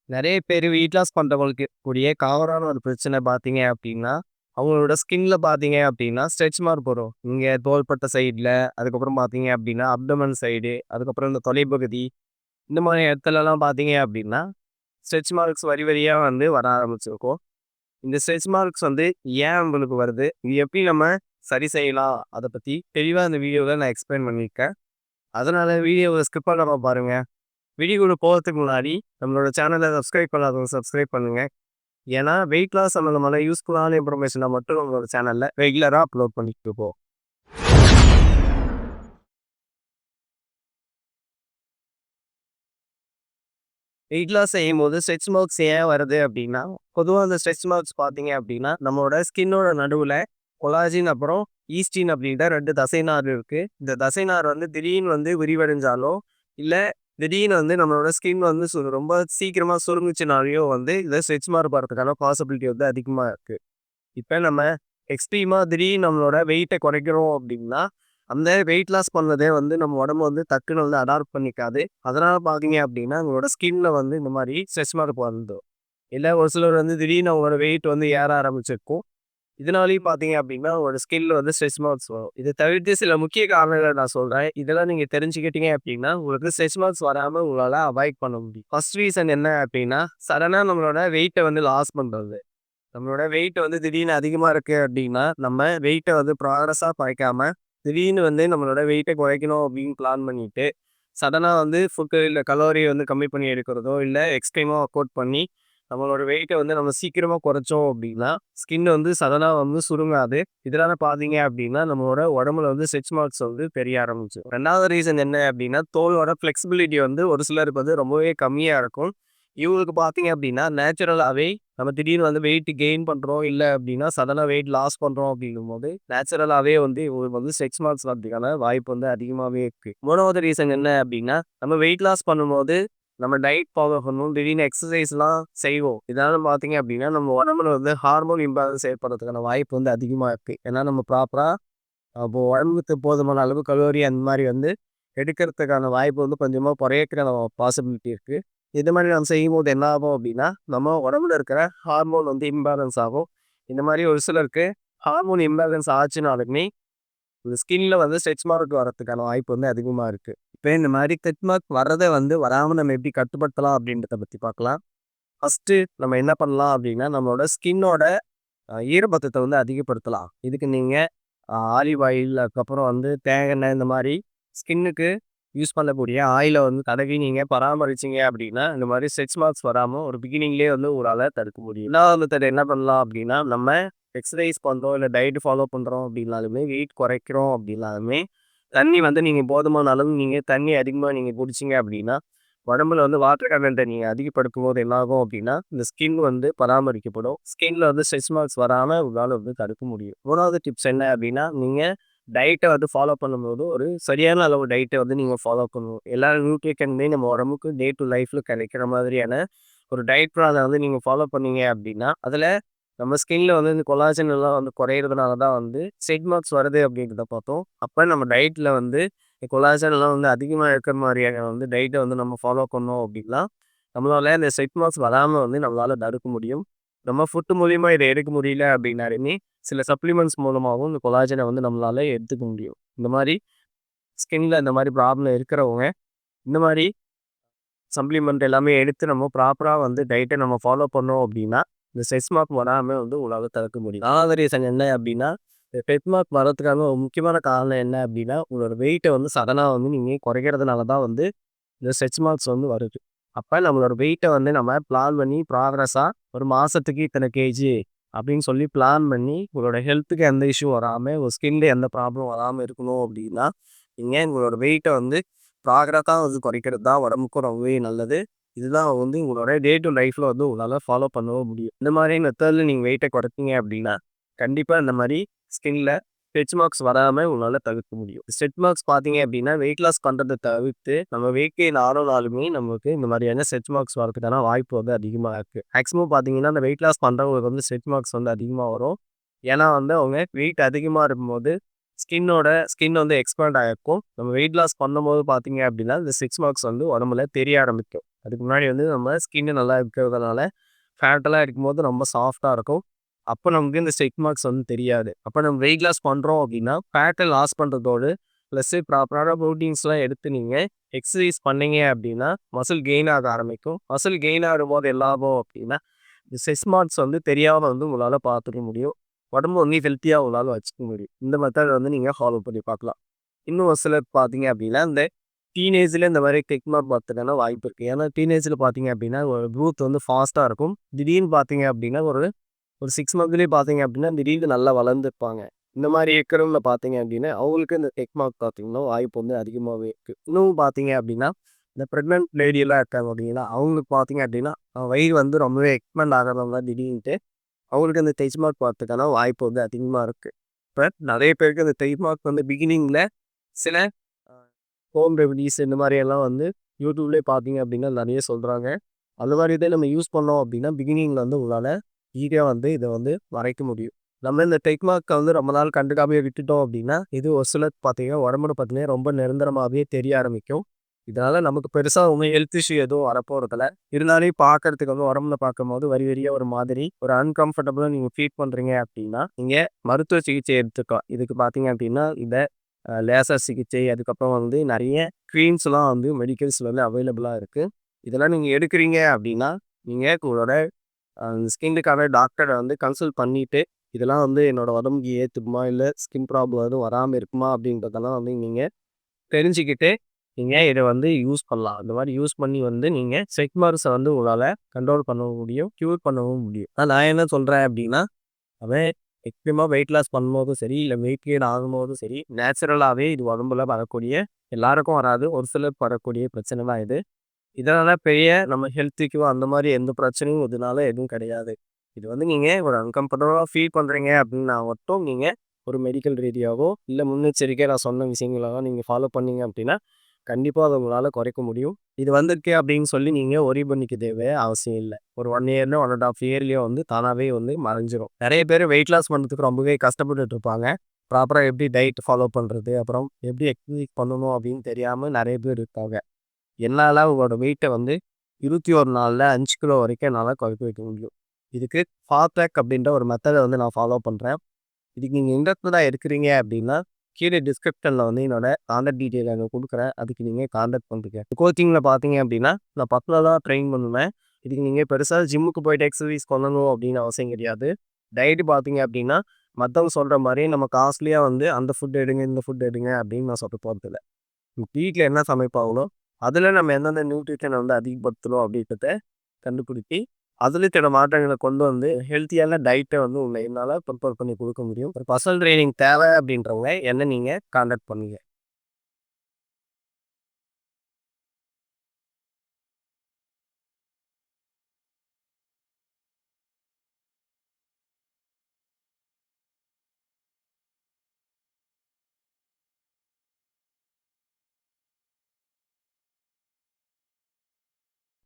நிறைய பேர் weight loss பண்றவங்களுக்கு கூடிய காமனான ஒரு பிரச்சனை பார்த்தீங்க அப்படின்னா, அவங்களோட ஸ்கின்ல பார்த்தீங்க அப்படின்னா, ஸ்ட்ரெச் மார்க் வரும். இங்க தோள்பட்ட சைடுல, அதுக்கப்புறம் பார்த்தீங்க அப்படின்னா, அப்டமன் சைடு, அதுக்கப்புறம் இந்த தொடைப்பகுதி, இந்த மாரி இடத்துலலாம் பார்த்தீங்க அப்படின்னா, ஸ்ட்ரெச் மார்க்ஸ் வரி வரியா வந்து வர ஆரம்பிச்சிருக்கும். இந்த ஸ்ட்ரெச் மார்க்ஸ் வந்து ஏன் உங்களுக்கு வருது? இது எப்படி நம்ம சரி செய்யலாம்? அத பத்தி தெளிவா இந்த வீடியோல நான் எக்ஸ்பிளைன் பண்ணியிருக்கேன். அதனால வீடியோவ ஸ்கிப் பண்ணாம பாருங்க. வீடியோக்குள்ள போறதுக்கு முன்னாடி நம்மளோட சேனல சப்ஸ்கிரைப் பண்ணாதவங்க சப்ஸ்கிரைப் பண்ணுங்க. ஏன்னா, வெயிட் லாஸ் சம்மந்தமான யூஸ்ஃபுல்லான இன்ஃபர்மேஷன மட்டும் நம்மளோட சேனல்ல ரெகுலரா அப்லோட் பண்ணிட்டு இருக்கோம். வெயிட் லாஸ் செய்யும்போது ஸ்ட்ரெச் மார்க்ஸ் ஏன் வருது அப்டின்னா, பொதுவா அந்த ஸ்ட்ரெச் மார்க்ஸ் பார்த்தீங்க அப்டின்னா, நம்மளோட ஸ்கின்னோட நடுவுல கொலாஜின் அப்புறம் ஈஸ்டின் அப்டின்ற 2 தசைநார் இருக்கு. இந்த தசைநார் வந்து திடீர்னு வந்து விரிவடைஞ்சாலோ, இல்ல திடீர்னு வந்து நம்மளோட ஸ்கின் வந்து ரொம்ப சீக்கிரமா சுருங்குச்சுனாலயோ வந்து இந்த ஸ்ட்ரெச் மார்க் வரதுக்கான பாசிபிலிட்டி வந்து அதிகமா இருக்கு. இப்ப நம்ம எக்ஸ்ட்ரீமா திடீர்னு நம்மளோட வெயிட்ட குறைக்கிறோம் அப்படின்னா, அந்த வெயிட் லாஸ் பண்ணதே வந்து நம்ம உடம்பு வந்து டக்குனு வந்து அடாப்ட் பண்ணிக்காது. அதனால பார்த்தீங்க அப்படின்னா, உங்களோட ஸ்கின்ல வந்து இந்த மாரி ஸ்ட்ரெச் மார்க் வந்துரும். இல்ல ஒரு சிலர் வந்து திடீர்னு அவங்களோட வெயிட் வந்து ஏற ஆரம்பிச்சிருக்கும். இதனாலயும் பார்த்தீங்க அப்படின்னா, உங்களோட ஸ்கின்ல வந்து ஸ்ட்ரெச் மார்க்ஸ் வரும். இத தவிர்த்து சில முக்கிய காரணங்கள நான் சொல்றேன். இதெல்லாம் நீங்க தெரிஞ்சுக்கிட்டீங்க அப்படின்னா, உங்களுக்கு ஸ்ட்ரெச் மார்க்ஸ் வராம உங்களால அவாய்ட் பண்ண முடியும். ஃபர்ஸ்ட் ரீசன் என்ன அப்படின்னா, சடனா நம்மளோட வெயிட்ட வந்து லாஸ் பண்றது. நம்மளோட வெயிட் வந்து திடீர்னு அதிகமா இருக்கு அப்படின்னா, நம்ம வெயிட்ட வந்து ப்ராக்ரஸா குறைக்காம, திடீர்னு வந்து நம்மளோட வெயிட்ட குறைக்கணும் அப்படின்னு பிளான் பண்ணிட்டு, சடனா வந்து ஃபுட்டு இல்ல கலோரிய வந்து கம்மி பண்ணி எடுக்கிறதோ, இல்ல எக்ஸ்ட்ரீமா ஒர்க் அவுட் பண்ணி, நம்மளோட வெயிட்ட வந்து நம்ம சீக்கிரமா குறைச்சோம் அப்படின்னா, ஸ்கின் வந்து சடனா வந்து சுருங்காது. இதனால பார்த்தீங்க அப்படின்னா, நம்மளோட உடம்புல வந்து ஸ்ட்ரெச் மார்க்ஸ் வந்து தெரிய ஆரம்பிச்சுரும். 2வது ரீசன் என்ன அப்படின்னா, தோலோட ஃப்ளெக்சிபிலிட்டி வந்து ஒரு சிலருக்கு வந்து ரொம்பவே கம்மியா இருக்கும். இவங்களுக்கு பார்த்தீங்க அப்படின்னா, நேச்சுரலாவே நம்ம திடீர்னு வந்து வெயிட் கெயின் பண்றோம், இல்ல அப்படின்னா சடனா வெயிட் லாஸ் பண்றோம் அப்படிங்கும்போது, நேச்சுரலாவே வந்து இவங்களுக்கு வந்து ஸ்ட்ரெச் மார்க்ஸ் வரதுக்கான வாய்ப்பு வந்து அதிகமாவே இருக்கு. 3வது ரீசன் என்ன அப்படின்னா, நம்ம வெயிட் லாஸ் பண்ணும்போது, நம்ம டயட் ஃபாலோ பண்ணணும். திடீர்னு எக்ஸர்சைஸ்லாம் செய்வோம். இதனால பார்த்தீங்க அப்படின்னா, நம்ம உடம்புல வந்து ஹார்மோன் இம்பேலன்ஸ் ஏற்படுறதுக்கான வாய்ப்பு வந்து அதிகமா இருக்கு. ஏன்னா நம்ம ப்ராப்பரா அப்போ உடம்புக்கு போதுமான அளவு கலோரி அந்த மாரி வந்து எடுக்கிறதுக்கான வாய்ப்பு வந்து கொஞ்சமா குறையறதுக்கான பாசிபிலிட்டி இருக்கு. இது மாரி நம்ம செய்யும்போது என்ன ஆகும் அப்படின்னா, நம்ம உடம்புல இருக்கிற ஹார்மோன் வந்து இம்பேலன்ஸ் ஆகும். இந்த மாரி ஒரு சிலருக்கு ஹார்மோன் இம்பேலன்ஸ் ஆச்சுனாலுமே, இந்த ஸ்கின்ல வந்து ஸ்ட்ரெச் மார்க் வரதுக்கான வாய்ப்பு வந்து அதிகமா இருக்கு. இப்ப இந்த மாரி ஸ்ட்ரெச் மார்க் வர்றத வந்து வராம நம்ம எப்படி கட்டுப்படுத்தலாம் அப்படின்றத பத்தி பார்க்கலாம். ஃபர்ஸ்ட்டு நம்ம என்ன பண்ணலாம் அப்படின்னா, நம்மளோட ஸ்கின்னோட ஈரப்பதத்த வந்து அதிகப்படுத்தலாம். இதுக்கு நீங்க ஆலிவ் ஆயில், அதுக்கப்புறம் வந்து தேங்காய் எண்ணெய் இந்த மாரி ஸ்கின்னுக்கு யூஸ் பண்ணக்கூடிய ஆயில வந்து தடவி நீங்க பராமரிச்சீங்க அப்படின்னா, இந்த மாரி ஸ்ட்ரெச் மார்க்ஸ் வராம ஒரு பிகினிங்லேயே வந்து உங்களால தடுக்க முடியும். 2வது மெத்தட் என்ன பண்ணலாம் அப்படின்னா, நம்ம எக்ஸர்சைஸ் பண்றோம், இல்ல டயட் ஃபாலோ பண்றோம் அப்படின்னாலுமே, வெயிட் குறைக்கிறோம் அப்படின்னாலுமே, தண்ணி வந்து நீங்க போதுமான அளவு நீங்க தண்ணி அதிகமா நீங்க குடிச்சீங்க அப்படின்னா, உடம்புல வந்து வாட்டர் கன்டென்ட்ட நீங்க அதிகப்படுத்தும்போது என்ன ஆகும் அப்படின்னா, இந்த ஸ்கின் வந்து பராமரிக்கப்படும். ஸ்கின்ல வந்து ஸ்ட்ரெச் மார்க்ஸ் வராம உங்களால வந்து தடுக்க முடியும். 3வது டிப்ஸ் என்ன அப்படின்னா, நீங்க டயட்ட வந்து ஃபாலோ பண்ணும்போது, ஒரு சரியான அளவு டயட்ட வந்து நீங்க ஃபாலோ பண்ணணும். எல்லா நியூட்ரிஷனுமே நம்ம உடம்புக்கு டே டூ லைஃப்ல கிடைக்கிற மாதிரியான ஒரு டயட் பிளான வந்து நீங்க ஃபாலோ பண்ணீங்க அப்படின்னா, அதுல நம்ம ஸ்கின்ல வந்து இந்த கொலாஜன் எல்லாம் வந்து குறையிறதுனால தான் வந்து ஸ்ட்ரெச் மார்க்ஸ் வருது அப்படின்றத பார்த்தோம். அப்ப நம்ம டயட்ல வந்து கொலாஜன் எல்லாம் வந்து அதிகமா இருக்கிற மாதிரியான வந்து டயட்ட வந்து நம்ம ஃபாலோ பண்ணோம் அப்படின்னா, நம்மளால இந்த ஸ்ட்ரெச் மார்க்ஸ் வராம வந்து நம்மளால தடுக்க முடியும். நம்ம ஃபுட் மூலியமா இத எடுக்க முடியல அப்படின்னாலுமே, சில சப்ளிமெண்ட்ஸ் மூலமாவும் இந்த கொலாஜன வந்து நம்மளால எடுத்துக்க முடியும். இந்த மாரி ஸ்கின்ல இந்த மாரி ப்ராப்ளம் இருக்கிறவங்க, இந்த மாரி சப்ளிமெண்ட் எல்லாமே எடுத்து நம்ம ப்ராப்பரா வந்து டயட்ட நம்ம ஃபாலோ பண்ணோம் அப்படின்னா, இந்த ஸ்ட்ரெச் மார்க் வராம வந்து உங்களால தடுக்க முடியும். 4வது ரீசன் என்ன அப்படின்னா, இந்த ஸ்ட்ரெச் மார்க் வரதுக்கான ஒரு முக்கியமான காரணம் என்ன அப்படின்னா, உங்களோட வெயிட்ட வந்து சடனா வந்து நீங்க குறைக்கிறதுனால தான் வந்து இந்த ஸ்ட்ரெச் மார்க்ஸ் வந்து வருது. அப்ப நம்மளோட வெயிட்ட வந்து நம்ம பிளான் பண்ணி ப்ராக்ரஸா ஒரு மாசத்துக்கு இத்தனை கேஜி அப்படின்னு சொல்லி பிளான் பண்ணி, உங்களோட ஹெல்த்துக்கு எந்த இஷ்யூ வராம, உங்க ஸ்கின்ல எந்த ப்ராப்ளம் வராம இருக்கணும் அப்படின்னா, நீங்க உங்களோட வெயிட்ட வந்து ப்ராக்ரஸா வந்து குறைக்கிறது தான் உடம்புக்கும் ரொம்பவே நல்லது. இதுதான் வந்து உங்களோட டே டூ லைஃப்ல வந்து உங்களால ஃபாலோ பண்ணவும் முடியும். இந்த மாரி மெத்தட்ல நீங்க வெயிட்ட குறைச்சீங்க அப்படின்னா, கண்டிப்பா இந்த மாரி ஸ்கின்ல ஸ்ட்ரெச் மார்க்ஸ் வராம உங்களால தவிர்க்க முடியும். ஸ்ட்ரெச் மார்க்ஸ் பார்த்தீங்க அப்படின்னா, வெயிட் லாஸ் பண்றத தவிர்த்து நம்ம வெயிட் கெயின் ஆனோனாலுமே நமக்கு இந்த மாதிரியான ஸ்ட்ரெச் மார்க்ஸ் வரதுக்கான வாய்ப்பு வந்து அதிகமா இருக்கு. மேக்ஸிமம் பார்த்தீங்கன்னா, அந்த வெயிட் லாஸ் பண்றவங்களுக்கு வந்து ஸ்ட்ரெச் மார்க்ஸ் வந்து அதிகமா வரும். ஏன்னா வந்து அவங்க வெயிட் அதிகமா இருக்கும்போது ஸ்கின் வந்து எக்ஸ்பேண்ட் ஆகிருக்கும். நம்ம வெயிட் லாஸ் பண்ணும்போது பார்த்தீங்க அப்படின்னா, இந்த ஸ்ட்ரெச் மார்க்ஸ் வந்து உடம்புல தெரிய ஆரம்பிக்கும். அதுக்கு முன்னாடி வந்து நம்ம ஸ்கின்னு நல்லா இருக்கிறதுனால ஃபேட்டெல்லாம் இருக்கும்போது ரொம்ப சாஃப்ட்டாக இருக்கும். அப்போ நமக்கு இந்த ஸ்ட்ரெச் மார்க்ஸ் வந்து தெரியாது. அப்போ நம்ம வெயிட் லாஸ் பண்ணுறோம் அப்படின்னா ஃபேட்டை லாஸ் பண்ணுறதோடு ப்ளஸ்ஸு ப்ராப்பரான ப்ரோட்டீன்ஸ்லாம் எடுத்து நீங்கள் எக்ஸசைஸ் பண்ணீங்க அப்படின்னா மசில் கெயின் ஆக ஆரம்பிக்கும். மசில் கெயின் ஆகும்போது என்ன ஆகும் அப்படின்னா இந்த ஸ்ட்ரெச் மார்க்ஸ் வந்து தெரியாமல் வந்து உங்களால் பார்த்துக்க முடியும். உடம்பு வந்து ஹெல்த்தியாக உங்களால் வச்சுக்க முடியும். இந்த மெத்தட் வந்து நீங்கள் ஃபாலோ பண்ணி பார்க்கலாம். இன்னும் ஒரு சிலர் பார்த்தீங்க அப்படின்னா இந்த டீனேஜில் இந்த மாதிரி ஸ்ட்ரெச் மார்க் பார்த்துக்கான வாய்ப்பு இருக்குது. ஏன்னா டீனேஜில் பார்த்தீங்க அப்படின்னா ஒரு க்ரோத் வந்து ஃபாஸ்ட்டாக இருக்கும். திடீர்னு பார்த்தீங்க அப்படின்னா ஒரு ஒரு 6 மந்த்லேயே பார்த்தீங்க அப்படின்னா திடீர்னு நல்லா வளர்ந்துருப்பாங்க. இந்த மாதிரி இருக்கிறவங்கள பார்த்தீங்க அப்படின்னா அவங்களுக்கு இந்த ஸ்ட்ரெச் மார்க் பார்த்தீங்கன்னா வாய்ப்பு வந்து அதிகமாகவே இருக்குது. இன்னும் பார்த்தீங்க அப்படின்னா இந்த ப்ரெக்னென்ட் லேடியெல்லாம் இருக்காங்க அப்படின்னா அவங்களுக்கு பார்த்தீங்க அப்படின்னா வயிறு வந்து ரொம்பவே எக்ஸ்பேண்ட் ஆகிறவங்க திடீர்னுட்டு அவங்களுக்கு அந்த ஸ்ட்ரெச் மார்க் பார்த்துக்கான வாய்ப்பு வந்து அதிகமாக இருக்குது. இப்போ நிறைய பேருக்கு அந்த ஸ்ட்ரெச் மார்க் வந்து பிகினிங்கில் சில ஹோம் ரெமடிஸ் இந்த மாதிரியெல்லாம் வந்து யூடியூப்லேயே பார்த்தீங்க அப்படின்னா நிறைய சொல்கிறாங்க. அந்த மாதிரி இதை நம்ம யூஸ் பண்ணோம் அப்படின்னா பிகினிங்கில் வந்து உங்களால் ஈஸியாக வந்து இதை வந்து மறைக்க முடியும். நம்ம இந்த ஸ்ட்ரெச் மார்க்கை வந்து ரொம்ப நாள் கண்டுக்காமையே விட்டுட்டோம் அப்படின்னா இது ஒரு சிலர் பார்த்தீங்கன்னா உடம்புல பார்த்தீங்கன்னா ரொம்ப நிரந்தரமாகவே தெரிய ஆரம்பிக்கும். இதனால் நமக்கு பெருசாக ஒன்றும் ஹெல்த் இஷ்யூ எதுவும் வரப்போகிறதில்ல. இருந்தாலும் பார்க்கறதுக்கு வந்து உடம்புல பார்க்கும்போது வரி வரியாக ஒரு மாதிரி ஒரு அன்கம்ஃபர்டபுளாக நீங்கள் ஃபீல் பண்ணுறீங்க அப்படின்னா நீங்கள் மருத்துவ சிகிச்சை எடுத்துக்கலாம். இதுக்கு பார்த்தீங்க அப்படின்னா இந்த லேசர் சிகிச்சை அதுக்கப்புறம் வந்து நிறைய க்ரீம்ஸ்லாம் வந்து மெடிக்கல்ஸில் வந்து அவைலபிளாக இருக்குது. இதெல்லாம் நீங்கள் எடுக்கிறீங்க அப்படின்னா நீங்கள் உங்களோட ஸ்கின்னுக்கான டாக்டரை வந்து கன்சல்ட் பண்ணிவிட்டு இதெல்லாம் வந்து என்னோடய உடம்புக்கு ஏற்றுக்குமா இல்லை ஸ்கின் ப்ராப்ளம் எதுவும் வராமல் இருக்குமா அப்படின்றதெல்லாம் வந்து நீங்கள் தெரிஞ்சுக்கிட்டு நீங்கள் இதை வந்து யூஸ் பண்ணலாம். இந்த மாதிரி யூஸ் பண்ணி வந்து நீங்கள் ஸ்ட்ரெச் மார்க்ஸை வந்து உங்களால் கண்ட்ரோல் பண்ணவும் முடியும், க்யூர் பண்ணவும் முடியும். நான் என்ன சொல்கிறேன் அப்படின்னா அவன் எக்ஸ்ட்ரீமாக வெயிட் லாஸ் பண்ணும்போதும் சரி இல்லை வெயிட் கெயின் ஆகும்போதும் சரி நேச்சுரலாகவே இது உடம்புல வரக்கூடிய எல்லாருக்கும் வராது, ஒரு சிலருக்கு வரக்கூடிய பிரச்சனை தான் இது. இதனால் பெரிய நம்ம ஹெல்த்துக்கோ அந்த மாதிரி எந்த பிரச்சனையும் இதனால எதுவும் கிடையாது. இது வந்து நீங்கள் ஒரு அன்கம்ஃபர்டபுளாக ஃபீல் பண்ணுறீங்க அப்படின்னா மட்டும் நீங்கள் ஒரு மெடிக்கல் ரீதியாகவோ இல்லை முன்னெச்சரிக்கை நான் சொன்ன விஷயங்களாக நீங்கள் ஃபாலோ பண்ணீங்க அப்படின்னா கண்டிப்பாக அதை உங்களால் குறைக்க முடியும். இது வந்திருக்கு அப்படின்னு சொல்லி நீங்கள் ஒரி பண்ணிக்க தேவை அவசியம் இல்லை. ஒரு 1 இயர்லையோ 1.5 இயர்லையோ வந்து தானாகவே வந்து மறைஞ்சிரும். நிறைய பேர் வெயிட் லாஸ் பண்ணுறதுக்கு ரொம்பவே கஷ்டப்பட்டுட்டு இருப்பாங்க. ப்ராப்பராக எப்படி டயட் ஃபாலோ பண்ணுறது அப்புறம் எப்படி எக்ஸசைஸ் பண்ணணும் அப்படின்னு தெரியாமல் நிறைய பேர் இருக்காங்க. என்னால் உங்களோட வெயிட்டை வந்து 21 நாளில் 5 கிலோ வரைக்கும் என்னால் குறைக்க வைக்க முடியும். இதுக்கு ஃபாஸ்ட்ராக் அப்படின்ற ஒரு மெத்தடை வந்து நான் ஃபாலோ பண்ணுறேன். இதுக்கு நீங்கள் இன்ட்ரெஸ்டடாக இருக்கிறீங்க அப்படின்னா கீழே டிஸ்கிரிப்ஷனில் வந்து என்னோட கான்டாக்ட் டீட்டெயில் அங்கே கொடுக்குறேன். அதுக்கு நீங்கள் கான்டாக்ட் பண்ணுறீங்க. கோச்சிங்கில் பார்த்தீங்க அப்படின்னா நான் பர்சனலாக ட்ரெயின் பண்ணுவேன். இதுக்கு நீங்கள் பெருசாக ஜிம்முக்கு போய்ட்டு எக்ஸசைஸ் பண்ணணும் அப்படின்னு அவசியம் கிடையாது. டயட்டு பார்த்தீங்க அப்படின்னா மற்றவங்க சொல்கிற மாதிரி நம்ம காஸ்ட்லியாக வந்து அந்த ஃபுட் எடுங்க இந்த ஃபுட் எடுங்க அப்படின்னு நான் சொல்ல போகிறதில்ல. வீட்டில் என்ன சமைப்பாங்களோ அதில் நம்ம எந்தெந்த நியூட்ரிஷனை வந்து அதிகப்படுத்தணும் அப்படின்றத கண்டுபிடிச்சி அதில் சில மாற்றங்களை கொண்டு வந்து ஹெல்த்தியான டயட்டை வந்து உங்களை என்னால் ப்ரிப்பேர் பண்ணி கொடுக்க முடியும். ஒரு பர்சனல் ட்ரைனிங் தேவை அப்படின்றவங்க என்ன நீங்கள் கான்டாக்ட் பண்ணுங்கள்.